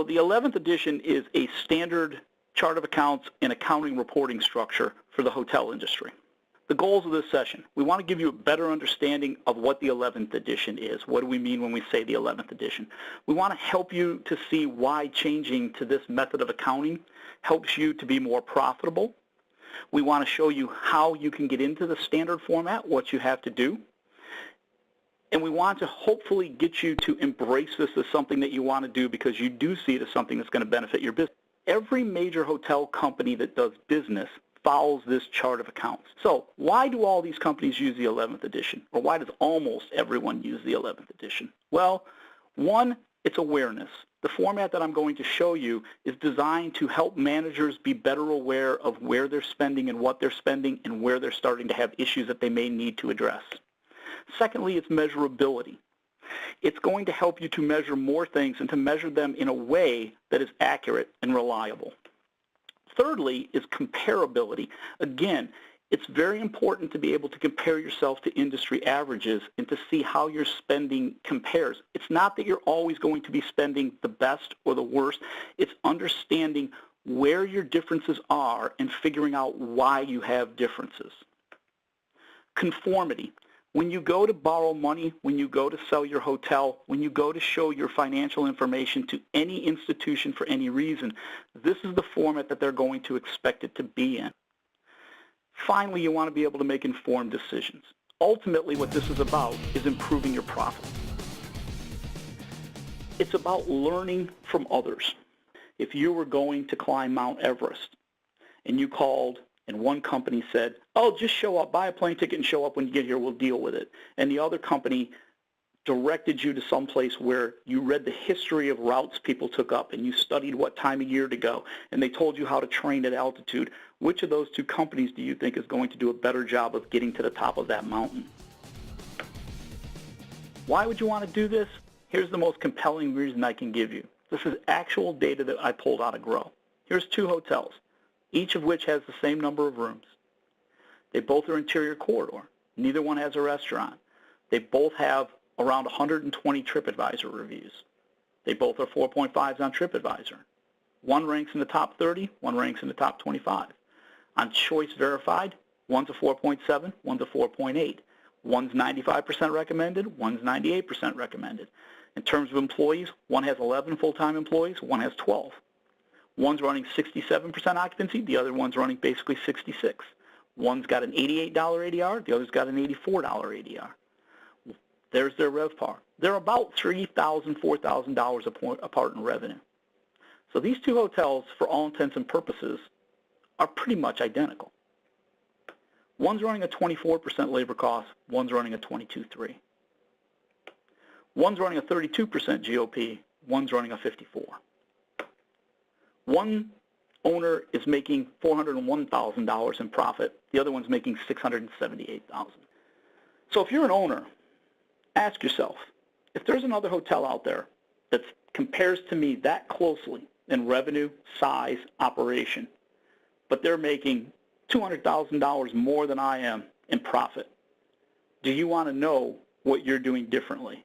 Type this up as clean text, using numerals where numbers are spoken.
So the 11th edition is a standard chart of accounts and accounting reporting structure for the hotel industry. The goals of this session: we want to give you a better understanding of what the 11th edition is. What do we mean when we say the 11th edition? We want to help you to see why changing to this method of accounting helps you to be more profitable. We want to show you how you can get into the standard format, what you have to do. And we want to hopefully get you to embrace this as something that you want to do because you do see it as something that's going to benefit your business. Every major hotel company that does business follows this chart of accounts. So why do all these companies use the 11th edition? Or why does almost everyone use the 11th edition? Well, one, it's awareness. The format that I'm going to show you is designed to help managers be better aware of where they're spending and what they're spending and where they're starting to have issues that they may need to address. Secondly, it's measurability. It's going to help you to measure more things and to measure them in a way that is accurate and reliable. Thirdly is comparability. Again, it's very important to be able to compare yourself to industry averages and to see how your spending compares. It's not that you're always going to be spending the best or the worst. It's understanding where your differences are and figuring out why you have differences. Conformity. When you go to borrow money, when you go to sell your hotel, when you go to show your financial information to any institution for any reason, this is the format that they're going to expect it to be in. Finally, you want to be able to make informed decisions. Ultimately, what this is about is improving your profit. It's about learning from others. If you were going to climb Mount Everest and you called and one company said, oh, just show up, buy a plane ticket and show up when you get here, we'll deal with it. And the other company directed you to some place where you read the history of routes people took up and you studied what time of year to go and they told you how to train at altitude. Which of those two companies do you think is going to do a better job of getting to the top of that mountain? Why would you want to do this? Here's the most compelling reason I can give you. This is actual data that I pulled out of Grow. Here's two hotels, each of which has the same number of rooms. They both are interior corridor. Neither one has a restaurant. They both have around 120 TripAdvisor reviews. They both are 4.5s on TripAdvisor. One ranks in the top 30, one ranks in the top 25. On Choice Verified, one's a 4.7, one's a 4.8. One's 95% recommended, one's 98% recommended. In terms of employees, one has 11 full-time employees, one has 12. One's running 67% occupancy, the other one's running basically 66. One's got an $88 ADR, the other's got an $84 ADR. There's their RevPAR. They're about $3,000, $4,000 apart in revenue. So these two hotels, for all intents and purposes, are pretty much identical. One's running a 24% labor cost, one's running a 22.3. One's running a 32% GOP, one's running a 54. One owner is making $401,000 in profit, the other one's making $678,000. So if you're an owner, ask yourself, if there's another hotel out there that compares to me that closely in revenue, size, operation, but they're making $200,000 more than I am in profit, do you want to know what you're doing differently?